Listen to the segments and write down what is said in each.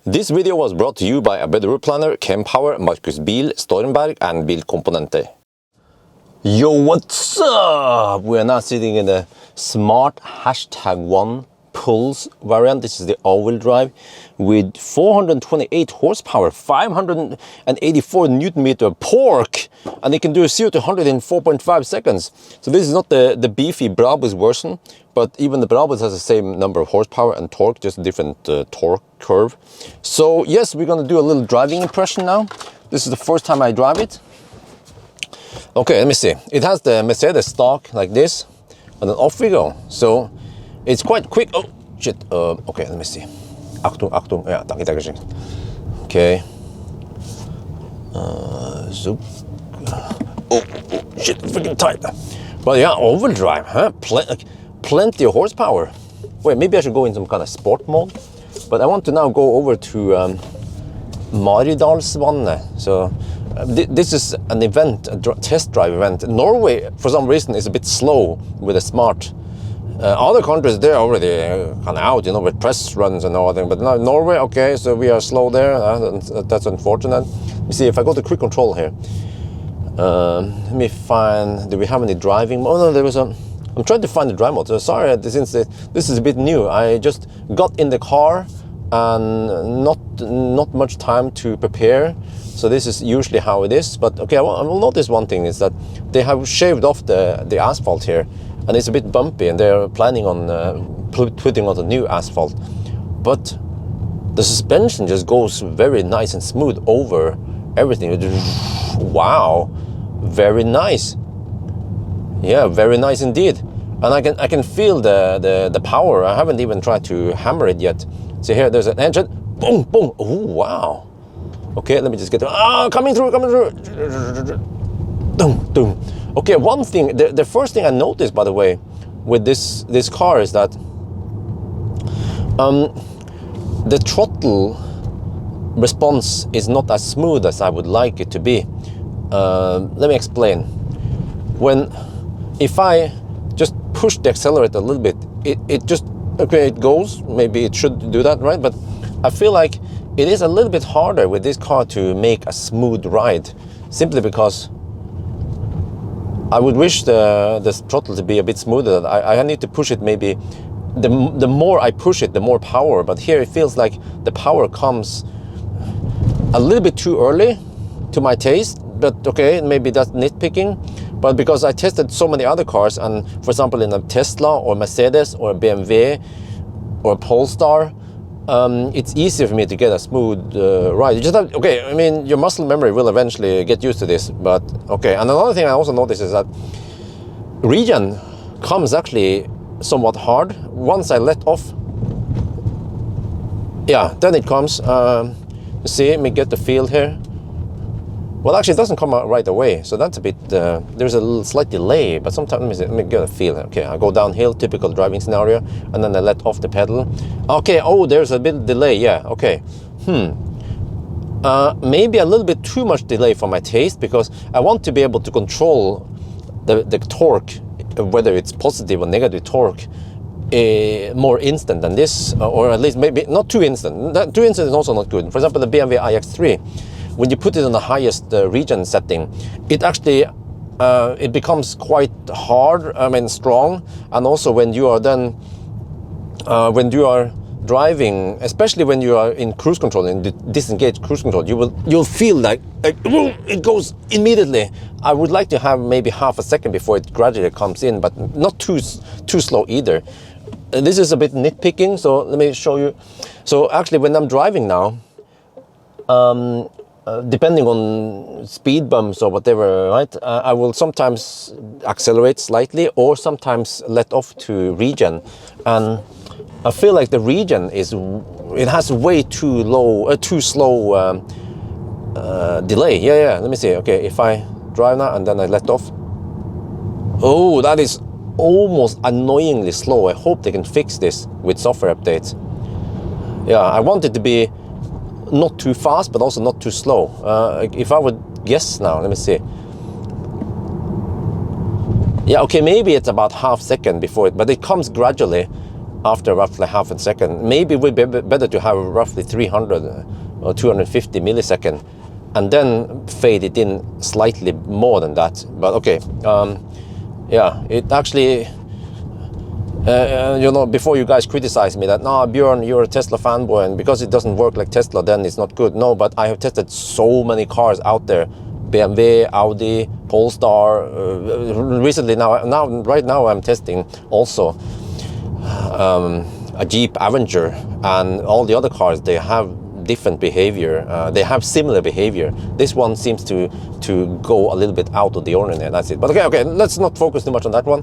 This video was brought to you by a better planner, Kempower, Markus Bil, Stormberg and Bilkomponenter. Yo, what's up? We are now sitting in the smart #1 Pulse variant. This is the all-wheel drive with 428 horsepower, 584 Newton meter torque, and it can do 0 to 100 in 4.5 seconds. So this is not the beefy Brabus version, but even the Brabus has the same number of horsepower and torque, just a different torque curve. So yes, we're gonna do a little driving impression now. This is the first time I drive it. Okay, let me see. It has the Mercedes stock like this, and then off we go. So it's quite quick. Oh shit. Okay, let me see. Achtung, Achtung. Yeah, danke. Okay. Zoop. Oh shit, freaking tight. But yeah, overdrive, huh? Plenty of horsepower. Wait, maybe I should go in some kind of sport mode. But I want to now go over to Maridalsvannet. So this is an event, a test drive event. Norway, for some reason, is a bit slow with a smart. Other countries, they're already kind of out, you know, with press runs and all that. But now Norway, okay, so we are slow there. That's unfortunate. Let me see if I go to quick control here. Let me find. Do we have any driving? Oh no, there was a. I'm trying to find the drive mode. So sorry, since this is a bit new. I just got in the car and not much time to prepare. So this is usually how it is. But okay, I will notice one thing is that they have shaved off the asphalt here. And it's a bit bumpy, and they're planning on putting on the new asphalt. But the suspension just goes very nice and smooth over everything. Wow, very nice. Yeah, very nice indeed. And I can feel the power. I haven't even tried to hammer it yet. See here, there's an engine. Boom, boom. Oh wow. Okay, let me just get coming through. Boom, boom. Okay, one thing, the first thing I noticed, by the way, with this car is that the throttle response is not as smooth as I would like it to be. Let me explain. If I just push the accelerator a little bit, it just, okay, it goes, maybe it should do that, right? But I feel like it is a little bit harder with this car to make a smooth ride, simply because I would wish the throttle to be a bit smoother. I need to push it maybe, the more I push it, the more power. But here it feels like the power comes a little bit too early to my taste. But okay, maybe that's nitpicking. But because I tested so many other cars, and for example in a Tesla or Mercedes or a BMW or a Polestar, it's easier for me to get a smooth ride. You just have, okay, I mean, your muscle memory will eventually get used to this, but okay. And another thing I also noticed is that regen comes actually somewhat hard. Once I let off, yeah, then it comes. See, let me get the feel here. Well, actually, it doesn't come out right away, so that's a bit, there's a little slight delay, but sometimes, let me get a feel. Okay, I go downhill, typical driving scenario, and then I let off the pedal. Okay, oh, there's a bit of delay, yeah, okay. Maybe a little bit too much delay for my taste, because I want to be able to control the torque, whether it's positive or negative torque, more instant than this, or at least maybe not too instant. Too instant is also not good. For example, the BMW iX3, when you put it on the highest regen setting, it actually it becomes quite hard, I mean strong. And also when you are then when you are driving, especially when you are in cruise control, in disengaged cruise control, you'll feel like it goes immediately. I would like to have maybe half a second before it gradually comes in, but not too slow either. This is a bit nitpicking, so let me show you. So actually when I'm driving now, depending on speed bumps or whatever, right? I will sometimes accelerate slightly or sometimes let off to regen. And I feel like the regen it has way too slow delay. Yeah, let me see. Okay, if I drive now and then I let off. Oh, that is almost annoyingly slow. I hope they can fix this with software updates. Yeah, I want it to be not too fast, but also not too slow. If I would guess now, let me see. Yeah, okay, maybe it's about half second before it, but it comes gradually. after roughly half a second. Maybe it would be better to have roughly 300 or 250 millisecond and then fade it in slightly more than that. But okay, yeah, it actually, you know, before you guys criticize me that, no, Bjørn, you're a Tesla fanboy, and because it doesn't work like Tesla, then it's not good. No, but I have tested so many cars out there, BMW, Audi, Polestar. Recently, right now, I'm testing also a Jeep Avenger, and all the other cars, they have different behavior. They have similar behavior. This one seems to go a little bit out of the ordinary. That's it. But okay, let's not focus too much on that one.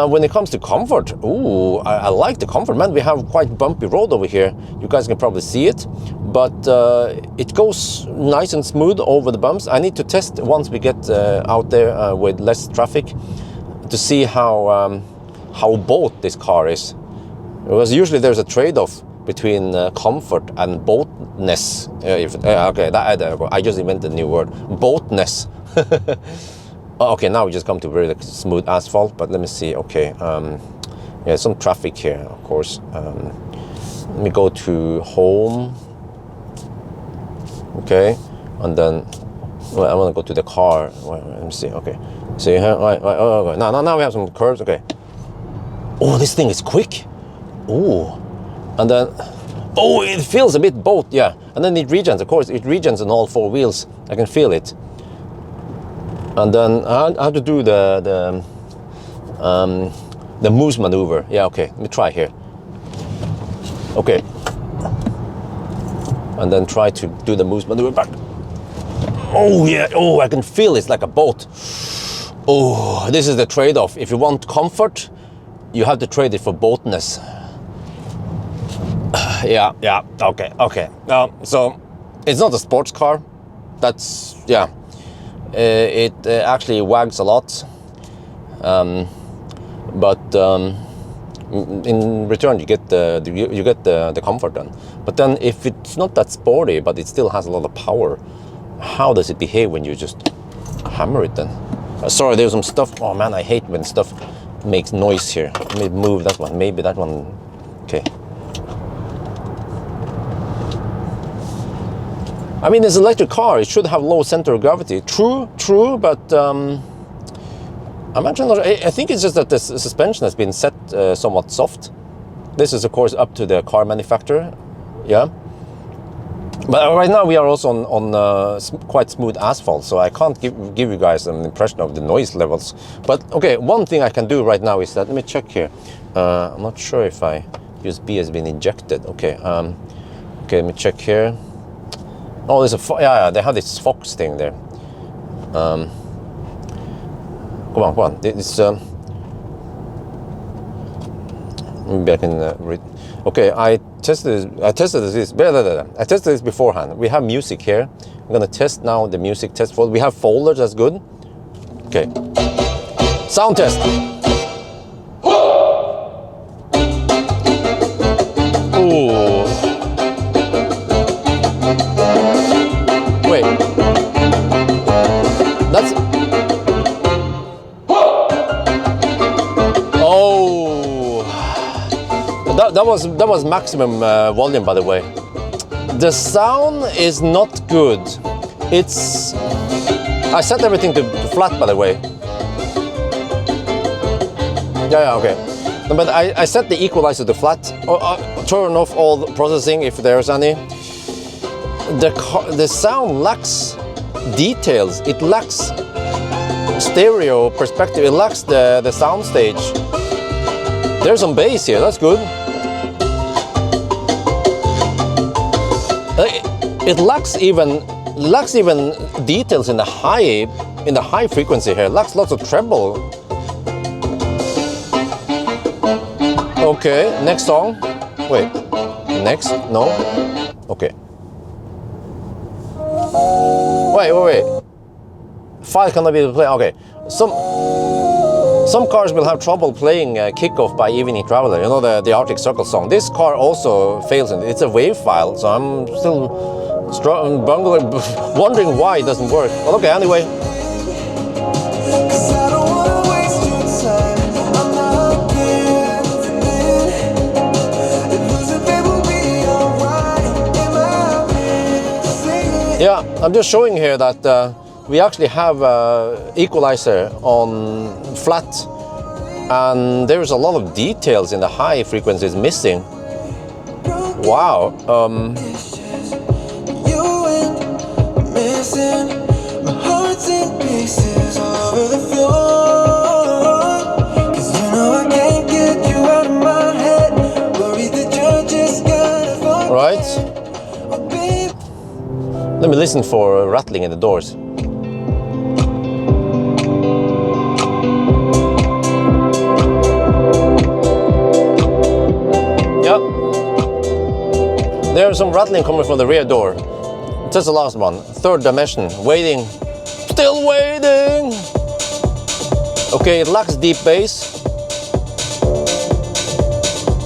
When it comes to comfort, ooh, I like the comfort, man. We have quite bumpy road over here. You guys can probably see it, but it goes nice and smooth over the bumps. I need to test once we get out there with less traffic to see how both this car is. Because usually there's a trade-off between comfort and boatness. Okay, I just invented a new word, boatness. Okay, now we just come to very smooth asphalt, but let me see. Okay, yeah, some traffic here, of course. Let me go to home. Okay, and then well, I want to go to the car. Let me see. Okay, so you have right. Now we have some curves. Okay. Oh, this thing is quick. Oh, and then oh, it feels a bit both. Yeah, and then it regens. Of course, it regens on all four wheels. I can feel it. And then I have to do the moose maneuver. Yeah, okay. Let me try here. Okay. And then try to do the moose maneuver back. Oh yeah. Oh, I can feel it's like a boat. Oh, this is the trade-off. If you want comfort, you have to trade it for boatness. Yeah. Okay. So it's not a sports car. That's yeah. It actually wags a lot, but in return you get the comfort then. But then if it's not that sporty, but it still has a lot of power, how does it behave when you just hammer it then? Sorry, there's some stuff. Oh man, I hate when stuff makes noise here. Let me move that one. Maybe that one. Okay. I mean, it's an electric car. It should have low center of gravity. True, but I'm actually not. I think it's just that the suspension has been set somewhat soft. This is, of course, up to the car manufacturer. Yeah. But right now we are also on quite smooth asphalt, so I can't give you guys an impression of the noise levels. But okay, one thing I can do right now is that let me check here. I'm not sure if USB has been injected. Okay. Okay, let me check here. Oh, there's yeah, they have this Fox thing there. Come on. It's maybe I can read. Okay, I tested this beforehand. We have music here. I'm gonna test now the music test folder. We have folders. That's good. Okay. Sound test. Ooh. Wait. That's. Oh. That was maximum volume, by the way. The sound is not good. It's. I set everything to flat, by the way. Yeah, okay. But I set the equalizer to flat. Turn off all the processing if there's any. The sound lacks details. It lacks stereo perspective. It lacks the sound stage. There's some bass here. That's good. It lacks even details in the high frequency here. It lacks lots of treble. Okay, next song. Wait, next? No. Okay. Wait. File cannot be played. Okay. Some cars will have trouble playing Kickoff by Evening Traveler. You know the Arctic Circle song. This car also fails in it. It's a WAV file, so I'm still wondering why it doesn't work. Well, okay. Anyway. Yeah, I'm just showing here that we actually have equalizer on flat, and there's a lot of details in the high frequencies missing. Wow. Right. Let me listen for rattling in the doors. Yeah. There's some rattling coming from the rear door. That's the last one. Third dimension. Waiting. Still waiting. Okay, it lacks deep bass.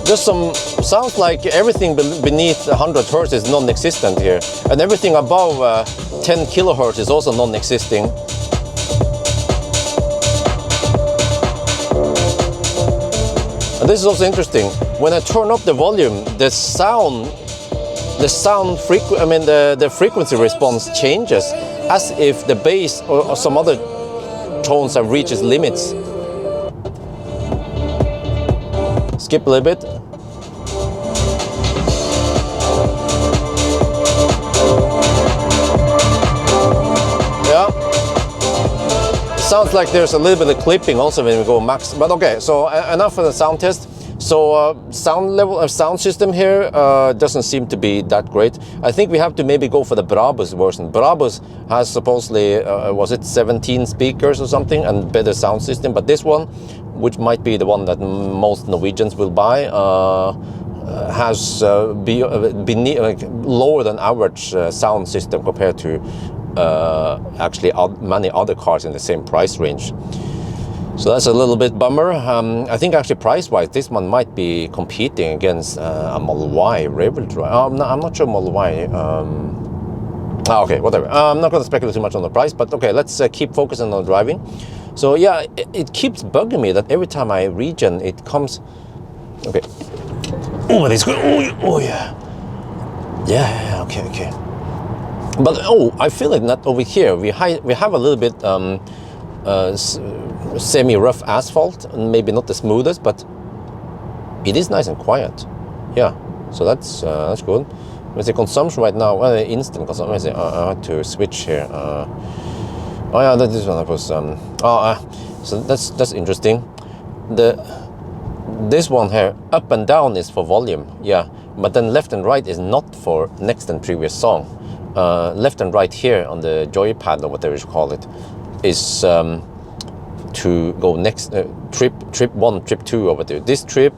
Just some, sounds like everything beneath 100 Hz is non-existent here. And everything above 10 kilohertz is also non-existing. And this is also interesting. When I turn up the volume, the frequency response changes as if the bass or some other tones have reached its limits. Skip a little bit. Yeah. Sounds like there's a little bit of clipping also when we go max. But okay, so enough for the sound test. So sound level of sound system here doesn't seem to be that great. I think we have to maybe go for the Brabus version. Brabus has supposedly, was it 17 speakers or something, and better sound system. But this one, which might be the one that most Norwegians will buy, has lower than average sound system compared to actually many other cars in the same price range. So that's a little bit bummer. I think actually price-wise, this one might be competing against a Model Y rear-wheel drive. I'm not sure Model Y. Okay, whatever. I'm not going to speculate too much on the price, but okay, let's keep focusing on driving. So yeah, it keeps bugging me that every time I regen, it comes. Okay. Oh, that's good. Oh yeah. Yeah. Okay. But I feel like not over here. We have a little bit semi-rough asphalt, and maybe not the smoothest, but it is nice and quiet. Yeah, so that's good. Let's see, consumption right now. Well, instant consumption. Let's see, I had to switch here. Oh yeah, that is one of course. So that's interesting. This one here, up and down is for volume. Yeah, but then left and right is not for next and previous song. Left and right here on the joypad or whatever you call it is to go next trip 1, trip 2 over there. This trip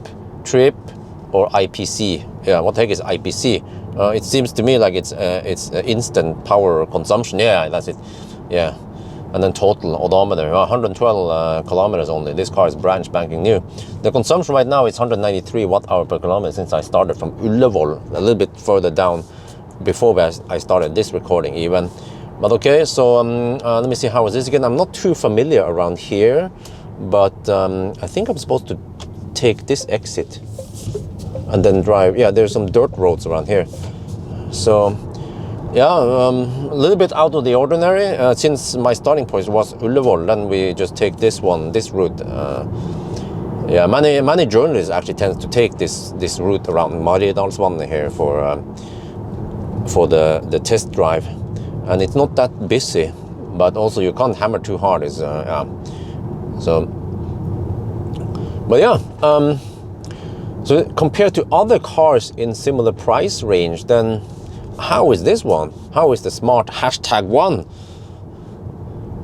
or IPC. Yeah, what the heck is IPC? It seems to me like it's instant power consumption. Yeah, that's it. Yeah, and then total odometer 112 kilometers only. This car is brand spanking new. The consumption right now is 193 watt-hour per kilometer since I started from Ullevål, a little bit further down before I started this recording even. But okay, so let me see, how is this again? I'm not too familiar around here, but I think I'm supposed to take this exit and then drive. Yeah, there's some dirt roads around here. So yeah, a little bit out of the ordinary. Since my starting point was Ullevål, then we just take this route. Yeah, many journalists actually tend to take this route around Maridalsvannet here for the test drive. And it's not that busy, but also you can't hammer too hard. Yeah. So, but yeah. So compared to other cars in similar price range, then how is this one? How is the smart #1?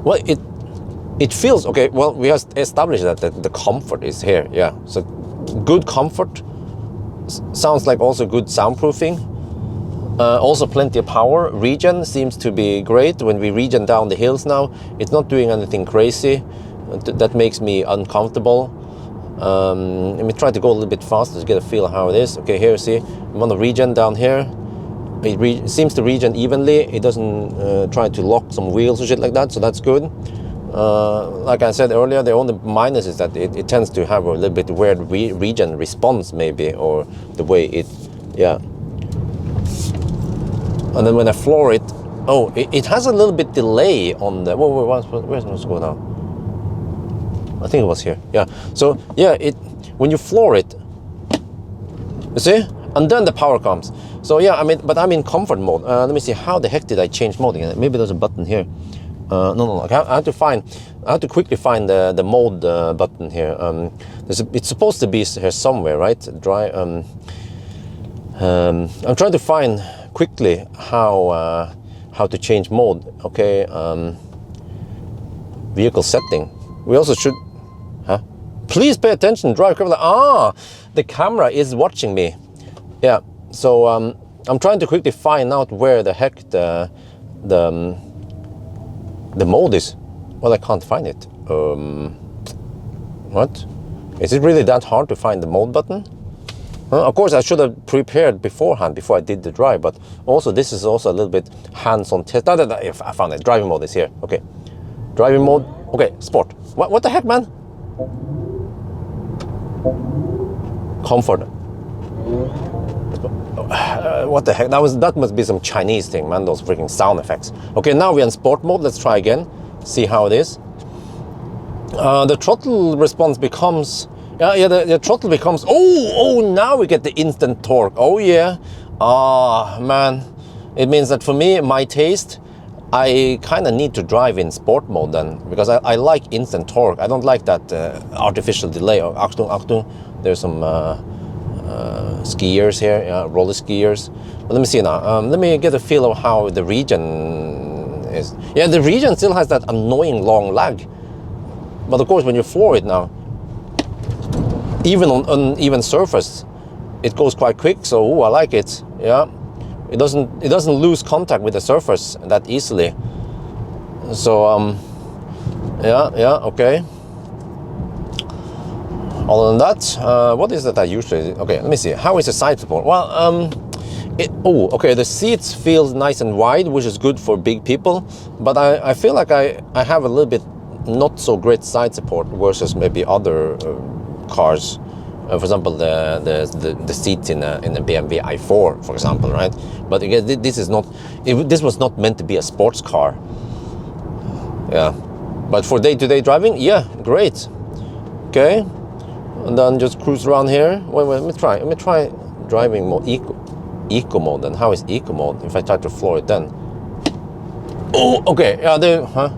Well, it feels okay. Well, we have established that the comfort is here. Yeah. So good comfort. Sounds like also good soundproofing. Also plenty of power. Regen seems to be great. When we regen down the hills now, it's not doing anything crazy. That makes me uncomfortable. Let me try to go a little bit faster to get a feel of how it is. Okay, here, see, I'm on the regen down here. It seems to regen evenly. It doesn't try to lock some wheels or shit like that, so that's good. Like I said earlier, the only minus is that it tends to have a little bit weird regen response maybe, or the way it, yeah. And then when I floor it, Oh, it has a little bit delay on the. Where's it go now? I think it was here. Yeah. So yeah, when you floor it, you see, and then the power comes. So yeah, I mean, but I'm in comfort mode. Let me see. How the heck did I change mode again? Maybe there's a button here. No. I have to quickly find the mode button here. It's supposed to be here somewhere, right? I'm trying to find quickly how to change mode. Okay. Vehicle setting. We also should. Huh? Please pay attention. Drive carefully. Ah, the camera is watching me. Yeah. So I'm trying to quickly find out where the heck the mode is. Well, I can't find it. What? Is it really that hard to find the mode button? Of course, I should have prepared beforehand before I did the drive, but also this is also a little bit hands-on test. I found it. Driving mode is here. Okay. Driving mode. Okay, sport. What the heck, man? Comfort. What the heck? That must be some Chinese thing, man. Those freaking sound effects. Okay, now we're in sport mode. Let's try again. See how it is. The throttle response becomes. The throttle becomes. Oh! Now we get the instant torque. Oh yeah. Man. It means that for me, my taste, I kind of need to drive in sport mode then, because I like instant torque. I don't like that artificial delay. Achtung. There's some skiers here, roller skiers. But let me see now. Let me get a feel of how the region is. Yeah, the region still has that annoying long lag. But of course, when you floor it now, even on uneven surface, it goes quite quick. So I like it. Yeah. It doesn't lose contact with the surface that easily. So okay. Other than that, what is that I usually? Okay, let me see. How is the side support? Well, okay. The seats feel nice and wide, which is good for big people. But I feel like I have a little bit not so great side support versus maybe other cars. For example, the seats in a BMW i4, for example, right? But again, this was not meant to be a sports car. Yeah, but for day-to-day driving, yeah, great. Okay, and then just cruise around here. Wait, let me try driving mode, eco mode. Then how is eco mode? If I try to floor it, then. Oh, okay. Yeah,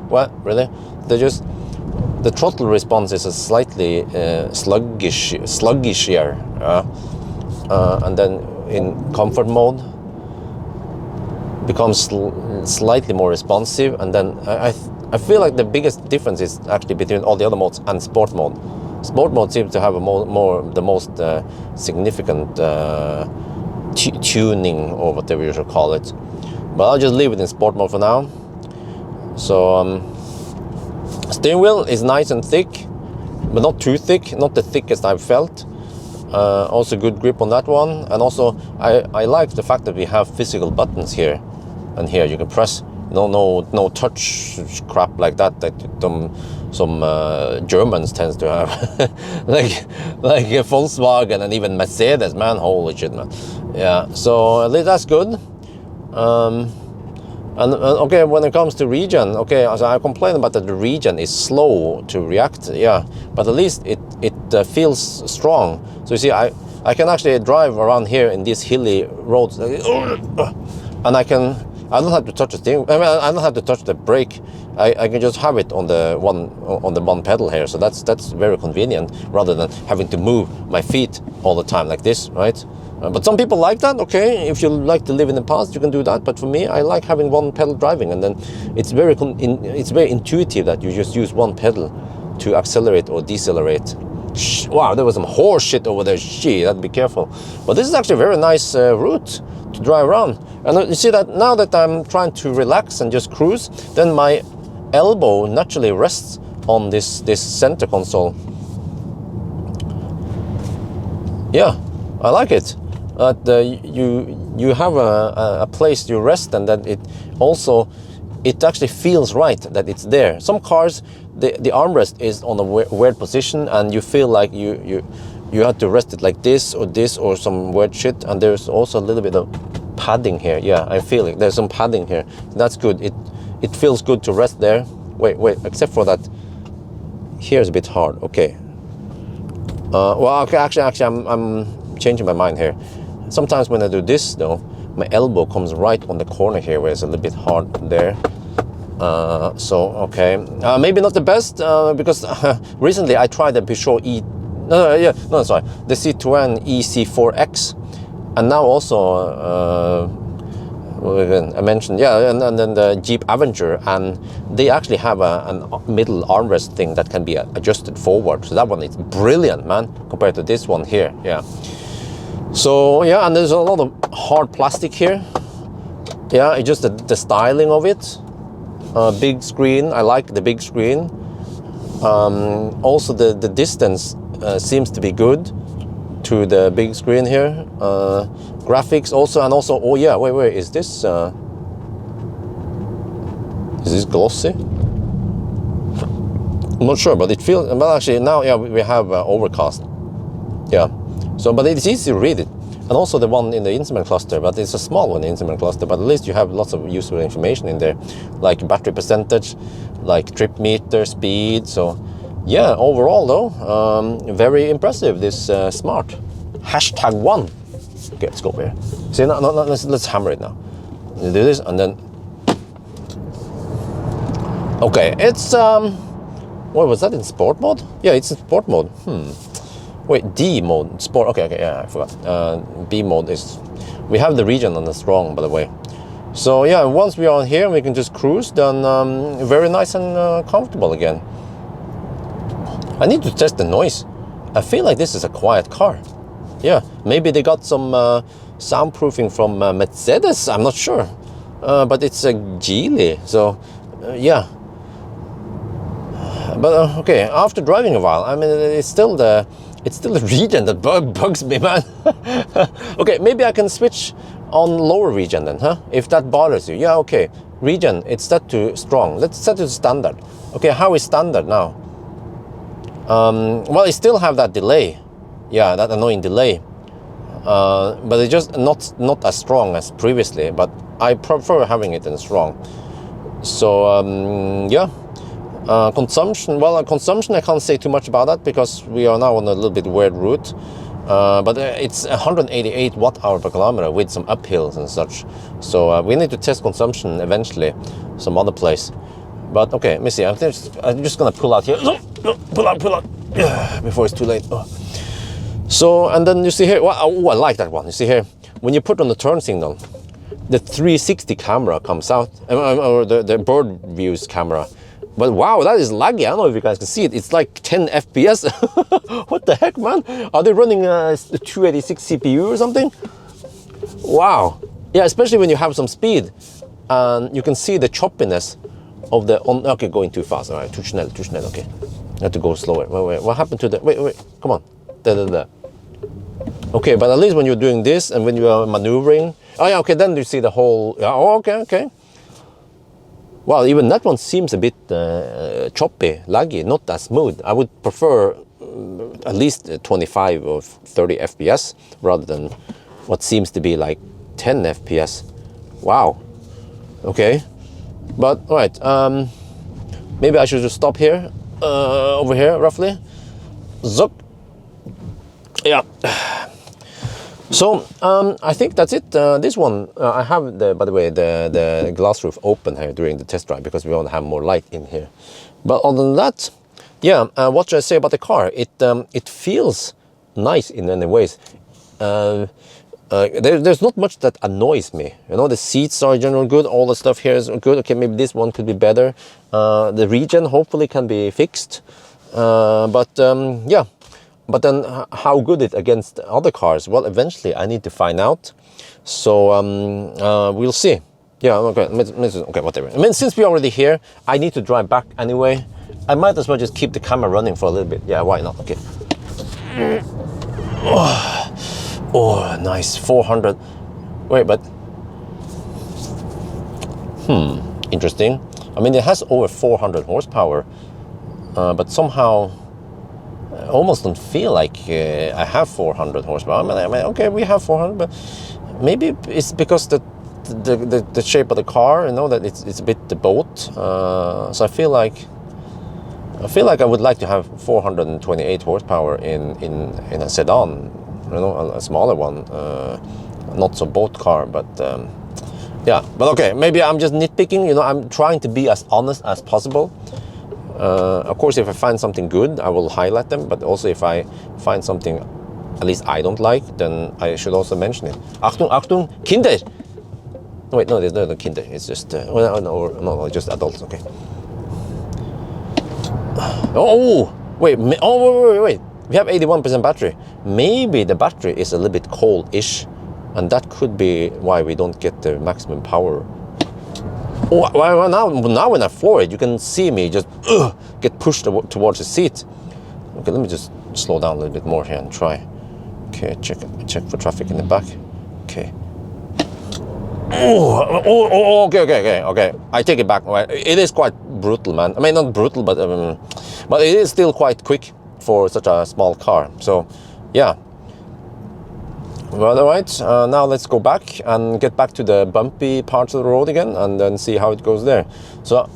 what? Really? The throttle response is a slightly sluggish here, and then in comfort mode becomes slightly more responsive, and then I feel like the biggest difference is actually between all the other modes and sport mode. Sport mode seems to have the most significant tuning, or whatever you should call it. But I'll just leave it in sport mode for now. So. Steering wheel is nice and thick, but not too thick, not the thickest I've felt. Also good grip on that one, and also I like the fact that we have physical buttons here and here. You can press, no touch crap like that some Germans tends to have, like Volkswagen and even Mercedes, man. Holy shit, man. Yeah, so at least that's good. And okay, when it comes to region, okay, as I complain about that the region is slow to react, yeah, but at least it feels strong. So you see, I can actually drive around here in these hilly roads, and I don't have to touch the steering. I mean, I don't have to touch the brake. I can just have it on the one pedal here. So that's very convenient, rather than having to move my feet all the time like this, right? But some people like that. Okay, if you like to live in the past, you can do that. But for me, I like having one pedal driving, and then it's very intuitive that you just use one pedal to accelerate or decelerate. Wow, there was some horse shit over there. Gee, that'd be careful. But this is actually a very nice route to drive around. And you see that now that I'm trying to relax and just cruise, then my elbow naturally rests on this center console. Yeah, I like it. You have a place to rest, and that it actually feels right that it's there. Some cars, the armrest is on a weird position, and you feel like you have to rest it like this or some weird shit, and there's also a little bit of padding here. Yeah, I feel it. There's some padding here. That's good. It feels good to rest there. Wait, except for that. Here's a bit hard. Okay. Well, okay, actually, I'm changing my mind here. Sometimes when I do this, though, my elbow comes right on the corner here, where it's a little bit hard there. So, okay. Maybe not the best, because recently I tried the Peugeot the Citroën EC4X, and now also I mentioned, and then the Jeep Avenger, and they actually have a middle armrest thing that can be adjusted forward. So that one is brilliant, man, compared to this one here. Yeah. So yeah, and there's a lot of hard plastic here. Yeah, it's just the styling of it. Big screen. I like the big screen. Also, the distance seems to be good to the big screen here. Graphics also, and also, oh yeah, wait, is this glossy? I'm not sure, but it feels, well actually now, yeah, we have overcast. Yeah, so, but it's easy to read it. And also the one in the instrument cluster, but it's a small one, the instrument cluster, but at least you have lots of useful information in there, like battery percentage, like trip meter, speed. So yeah, overall though, very impressive, this smart. #1. Okay, let's go over here. See, no, let's hammer it now. You do this, and then... Okay, it's... What was that, in sport mode? Yeah, it's in sport mode. Wait, D mode, sport. Okay, yeah, I forgot. B mode is... We have the region on the strong, by the way. So yeah, once we are here, we can just cruise, then very nice and comfortable again. I need to test the noise. I feel like this is a quiet car. Yeah, maybe they got some soundproofing from Mercedes, I'm not sure. But it's a Geely, so yeah. But okay, after driving a while, I mean, it's still the region that bugs me, man. Okay, maybe I can switch on lower region then, huh? If that bothers you. Yeah, okay. Region, it's set to strong. Let's set it to standard. Okay, how is standard now? Well, it still have that delay. Yeah, that annoying delay. But it's just not as strong as previously, but I prefer having it in strong. So, yeah. Consumption, well, consumption, I can't say too much about that because we are now on a little bit weird route. But it's 188 watt-hour per kilometer with some uphills and such. So we need to test consumption eventually some other place. But okay, let me see. I'm just gonna pull out here. Pull out before it's too late. So, and then you see here, well, oh, I like that one. You see here, when you put on the turn signal, the 360 camera comes out, or the bird views camera. But wow, that is laggy. I don't know if you guys can see it. It's like 10 FPS. What the heck, man? Are they running a 286 CPU or something? Wow. Yeah, especially when you have some speed. And you can see the choppiness of the... Okay, going too fast. All right, too schnell, okay. I have to go slower. Wait, what happened to the... Wait, come on. There. Okay, but at least when you're doing this and when you are maneuvering... Oh yeah, okay, then you see the whole... Oh, okay. Well, even that one seems a bit choppy, laggy, not that smooth. I would prefer at least 25 or 30 FPS rather than what seems to be like 10 FPS. Wow. Okay. But, all right. Maybe I should just stop here, over here, roughly. Zuck. Yeah. So I think that's it. This one I have by the way the glass roof open here during the test drive because we want to have more light in here. But other than that, yeah. What should I say about the car? It feels nice in many ways. There's not much that annoys me. You know, the seats are generally good. All the stuff here is good. Okay, maybe this one could be better. The regen hopefully can be fixed. Yeah. But then how good it against other cars? Well, eventually I need to find out. So we'll see. Yeah, okay, whatever. I mean, since we're already here, I need to drive back anyway. I might as well just keep the camera running for a little bit. Yeah, why not? Okay. Oh, nice. 400. Wait, but... Interesting. I mean, it has over 400 horsepower. But somehow... I almost don't feel like I have 400 horsepower. I mean, okay, we have 400, but Maybe it's because the shape of the car, you know, that it's a bit the boat. So I feel like I would like to have 428 horsepower in a sedan, you know, a smaller one, not so boat car, but yeah. But okay, maybe I'm just nitpicking. You know, I'm trying to be as honest as possible. Of course, if I find something good, I will highlight them. But also, if I find something at least I don't like, then I should also mention it. Achtung, Achtung, Kinder! Wait, no, there's no Kinder. It's just no, just adults. Okay. Oh, wait. Wait. We have 81% battery. Maybe the battery is a little bit cold-ish, and that could be why we don't get the maximum power. Oh, well, now when I floor it, you can see me just get pushed towards the seat. Okay, let me just slow down a little bit more here and try. Okay, check for traffic in the back. Okay. Okay. I take it back. It is quite brutal, man. I mean, not brutal, but it is still quite quick for such a small car. So, yeah. Well, all right. Now let's go back and get back to the bumpy parts of the road again, and then see how it goes there. So,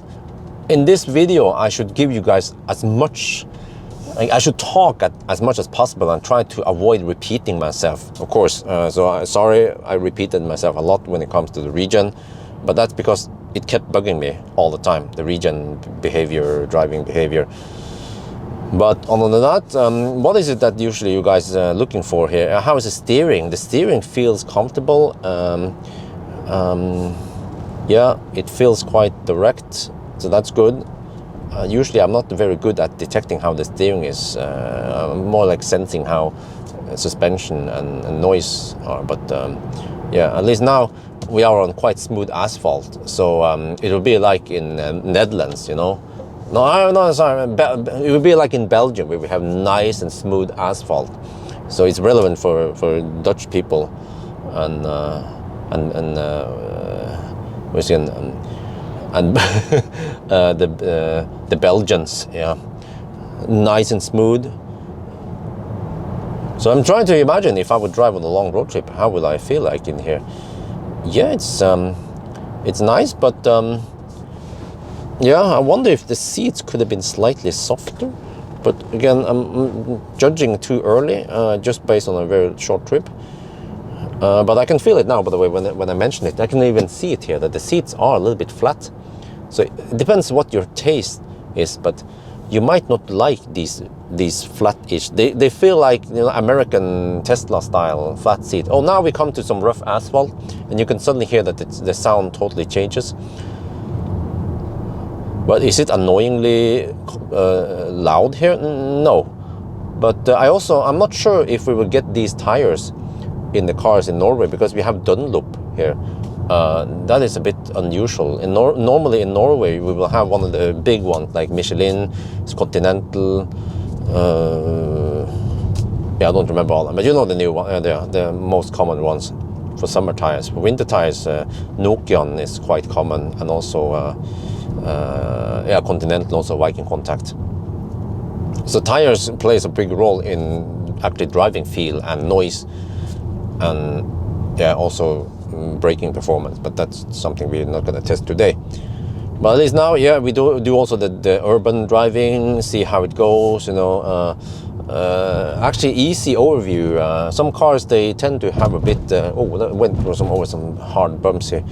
in this video, I should give you guys as much. I should talk as much as possible and try to avoid repeating myself, of course. Sorry, I repeated myself a lot when it comes to the region, but that's because it kept bugging me all the time, the region behavior, driving behavior. But other than that, what is it that usually you guys are looking for here? How is the steering? The steering feels comfortable. Yeah, it feels quite direct, so that's good. Usually I'm not very good at detecting how the steering is. I'm more like sensing how suspension and noise are. But yeah, at least now we are on quite smooth asphalt. So it will be like in Netherlands, you know. No, sorry. It will be like in Belgium, where we have nice and smooth asphalt. So it's relevant for Dutch people and the Belgians, yeah, nice and smooth. So I'm trying to imagine if I would drive on a long road trip, how would I feel like in here? Yeah, it's nice, but yeah, I wonder if the seats could have been slightly softer. But again, I'm judging too early, just based on a very short trip. But I can feel it now, by the way, when I mention it. I can even see it here, that the seats are a little bit flat. So it depends what your taste is, but you might not like these flat-ish. They feel like, you know, American Tesla style flat seat. Oh, now we come to some rough asphalt, and you can suddenly hear that the sound totally changes. But is it annoyingly loud here? No. But I'm not sure if we will get these tires in the cars in Norway, because we have Dunlop here. That is a bit unusual. Normally in Norway we will have one of the big ones like Michelin, Continental. Yeah, I don't remember all of them, but you know the new one. The most common ones for summer tires. For winter tires, Nokian is quite common, and also yeah, Continental, also Viking Contact. So tires plays a big role in actually driving feel and noise, and yeah, also braking performance. But that's something we're not going to test today. But at least now, yeah, we do also the urban driving, see how it goes, you know. Actually, easy overview. Some cars, they tend to have a bit. Oh, that went over some hard bumps here.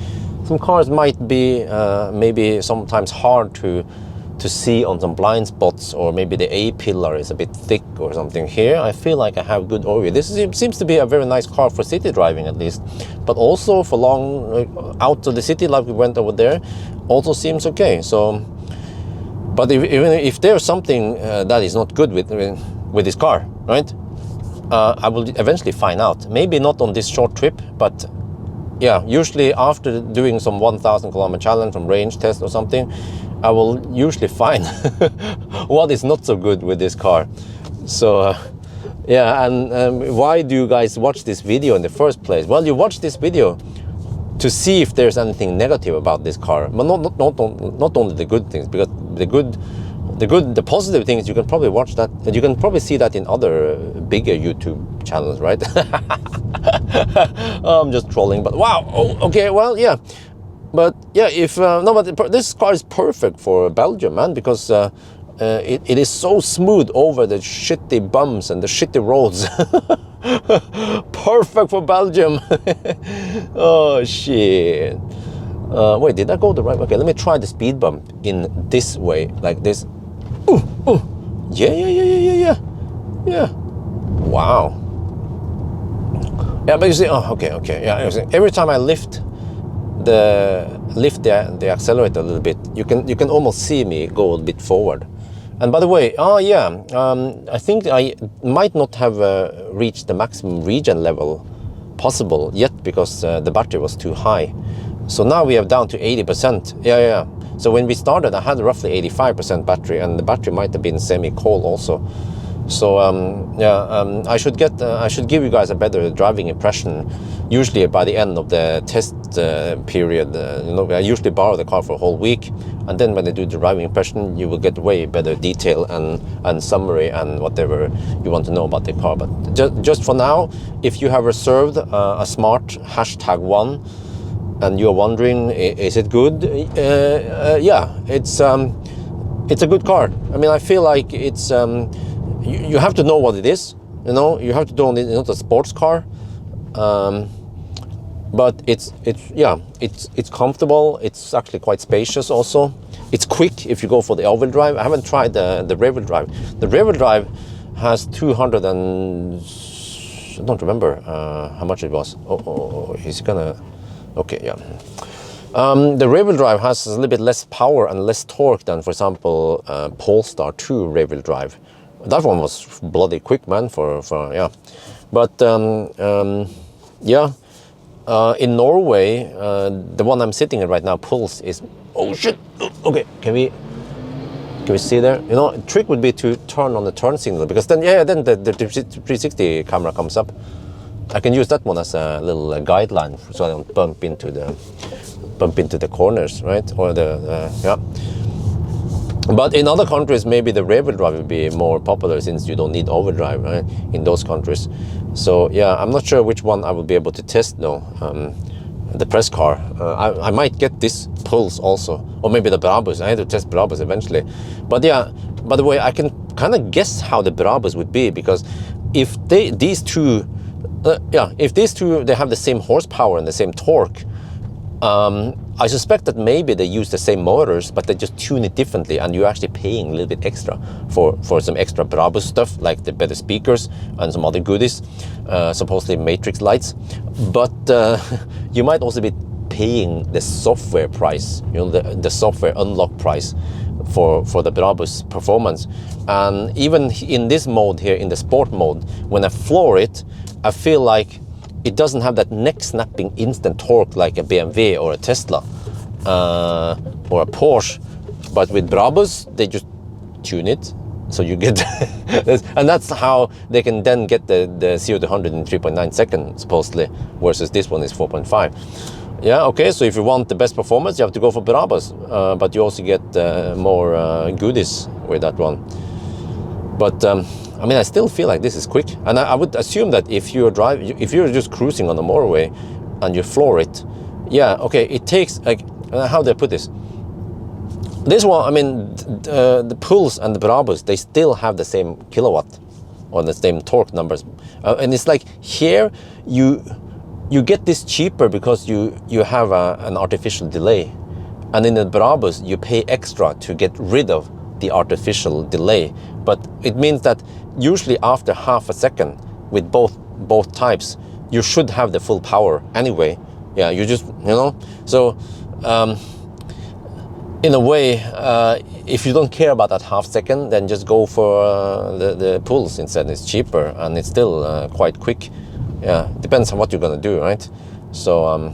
Some cars might be maybe sometimes hard to see on some blind spots, or maybe the A-pillar is a bit thick or something. Here I feel like I have good overview. This seems to be a very nice car for city driving, at least, but also for long out of the city, like we went over there, also seems okay. So, but even if there's something that is not good with this car, right, I will eventually find out. Maybe not on this short trip, but yeah, usually after doing some 1,000 kilometer challenge, from range test or something, I will usually find what is not so good with this car. So yeah, and why do you guys watch this video in the first place? Well, you watch this video to see if there's anything negative about this car, but not only the good things, because the positive things, you can probably watch that, and you can probably see that in other bigger YouTube channels, right? I'm just trolling, but wow. Oh, okay, well, yeah. But yeah, if no, but this car is perfect for Belgium, man, because it is so smooth over the shitty bumps and the shitty roads. Perfect for Belgium. Oh shit. Wait, did I go the right way? Okay, let me try the speed bump in this way, like this. Yeah. Wow. Yeah, but you see, oh, okay. Yeah, every time I lift the accelerator a little bit, you can almost see me go a bit forward. And by the way, oh yeah, I think I might not have reached the maximum regen level possible yet because the battery was too high. So now we have down to 80%. Yeah. So when we started, I had roughly 85% battery, and the battery might have been semi-cold also. So I should give you guys a better driving impression. Usually by the end of the test period, I usually borrow the car for a whole week, and then when I do the driving impression, you will get way better detail and summary and whatever you want to know about the car. But just for now, if you have reserved a smart #1 and you're wondering, is it good? Yeah, it's a good car. I mean, I feel like it's. You have to know what it is, you have to know it's not a sports car, but it's comfortable. It's actually quite spacious also. It's quick if you go for the all-wheel drive. I haven't tried the rear-wheel drive. The rear-wheel drive has 200 and I don't remember how much it was. Oh, he's gonna. Okay, yeah. The rear-wheel drive has a little bit less power and less torque than, for example, Polestar 2 rear-wheel drive. That one was bloody quick, man. For yeah, but yeah, in Norway, the one I'm sitting in right now, Pulse, is oh shit. Okay, can we see there? The trick would be to turn on the turn signal, because then then the 360 camera comes up. I can use that one as a little guideline so I don't bump into the corners, right? Or yeah. But in other countries, maybe the rear-wheel drive will be more popular since you don't need overdrive, right? In those countries. So yeah, I'm not sure which one I will be able to test though. The press car. I might get this Pulse also, or maybe the Brabus. I had to test Brabus eventually. But yeah, by the way, I can kind of guess how the Brabus would be, because if these two they have the same horsepower and the same torque. I suspect that maybe they use the same motors, but they just tune it differently, and you're actually paying a little bit extra for some extra Brabus stuff, like the better speakers and some other goodies, supposedly matrix lights. But you might also be paying the software price, the software unlock price for the Brabus performance. And even in this mode here, in the sport mode, when I floor it, I feel like it doesn't have that neck-snapping instant torque like a BMW or a Tesla or a Porsche. But with Brabus, they just tune it, so you get and that's how they can then get the 0 to 100 in 3.9 seconds supposedly, versus this one is 4.5. Yeah, okay, so if you want the best performance, you have to go for Brabus, but you also get more goodies with that one. But I mean, I still feel like this is quick, and I would assume that if you're just cruising on the motorway and you floor it, yeah, okay, it takes, like, how do I put this? This one, I mean, the Pulse and the Brabus, they still have the same kilowatt or the same torque numbers, and it's like here you get this cheaper because you have an artificial delay, and in the Brabus you pay extra to get rid of the artificial delay. But it means that usually after half a second with both types, you should have the full power anyway. Yeah, you just, so in a way, if you don't care about that half second, then just go for the Pulse instead. It's cheaper and it's still quite quick. Yeah, depends on what you're gonna do, right? So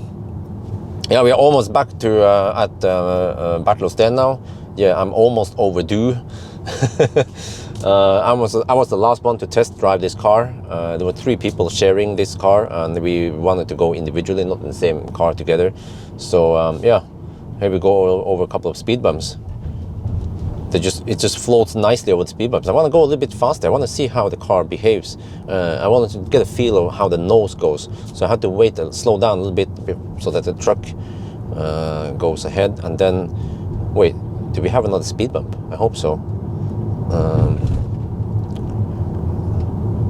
yeah, we are almost back to at Battle of Sten now. Yeah, I'm almost overdue. I was the last one to test drive this car. There were 3 people sharing this car, and we wanted to go individually, not in the same car together. So yeah, here we go over a couple of speed bumps. it just floats nicely over the speed bumps. I want to go a little bit faster. I want to see how the car behaves. I want to get a feel of how the nose goes. So I had to wait and slow down a little bit so that the truck goes ahead. And then, wait, do we have another speed bump? I hope so.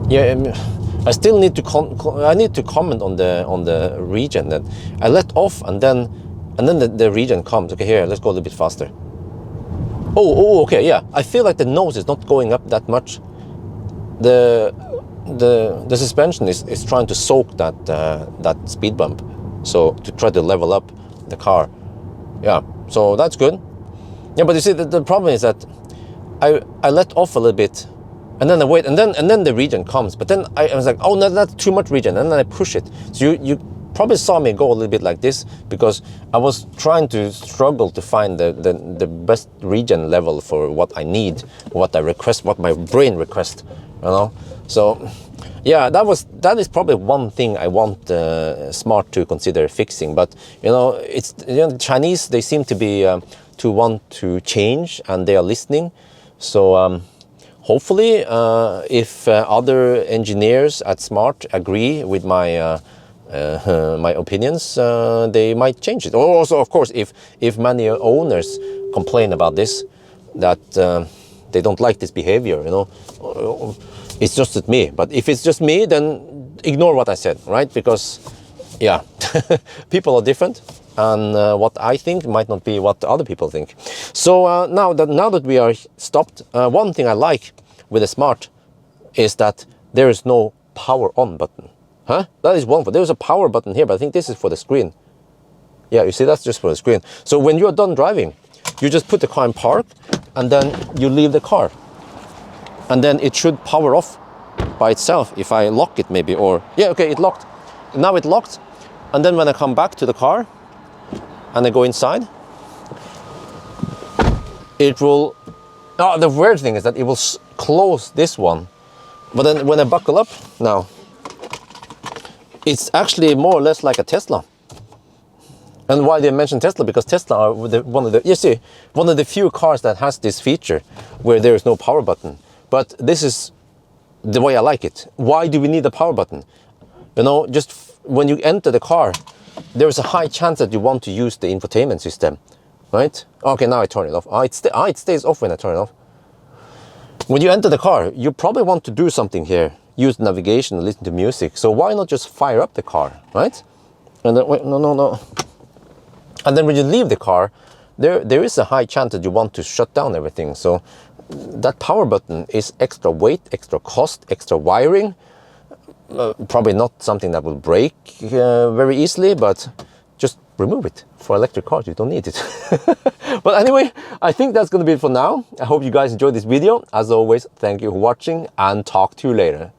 Yeah, I still need to comment on the regen that I let off, and then the regen comes. Okay, here, let's go a little bit faster. Oh, okay, yeah. I feel like the nose is not going up that much. The suspension is trying to soak that speed bump, so to try to level up the car. Yeah, so that's good. Yeah, but you see, the problem is that I let off a little bit, and then I wait, and then the regen comes. But then I was like, oh no, that's too much regen, and then I push it. So you probably saw me go a little bit like this because I was trying to struggle to find the best regen level for what I need, what I request, what my brain requests, you know. So yeah, that is probably one thing I want Smart to consider fixing. But you know, it's, you know, the Chinese, they seem to be to want to change, and they are listening. So hopefully, if other engineers at Smart agree with my my opinions, they might change it. Or also, of course, if many owners complain about this, that they don't like this behavior, you know, it's just me. But if it's just me, then ignore what I said, right? Because yeah, people are different, and what I think might not be what other people think. So now that we are stopped, one thing I like with the Smart is that there is no power on button. Huh? That is one. There's a power button here, but I think this is for the screen. Yeah, you see, that's just for the screen. So when you're done driving, you just put the car in park, and then you leave the car. And then it should power off by itself if I lock it maybe, or... Yeah, okay, it locked. Now it locked. And then when I come back to the car, and I go inside, it will... Oh, the weird thing is that it will close this one. But then when I buckle up now, it's actually more or less like a Tesla. And why they mention Tesla? Because Tesla are one of the few cars that has this feature where there is no power button. But this is the way I like it. Why do we need a power button? You know, just when you enter the car, there is a high chance that you want to use the infotainment system, right? Okay, now I turn it off. It stays off when I turn it off. When you enter the car, you probably want to do something here. Use navigation, listen to music. So why not just fire up the car, right? And then, wait, no. And then when you leave the car, there is a high chance that you want to shut down everything. So that power button is extra weight, extra cost, extra wiring. Probably not something that will break very easily, but just remove it. For electric cars, you don't need it. But anyway, I think that's going to be it for now. I hope you guys enjoyed this video. As always, thank you for watching, and talk to you later.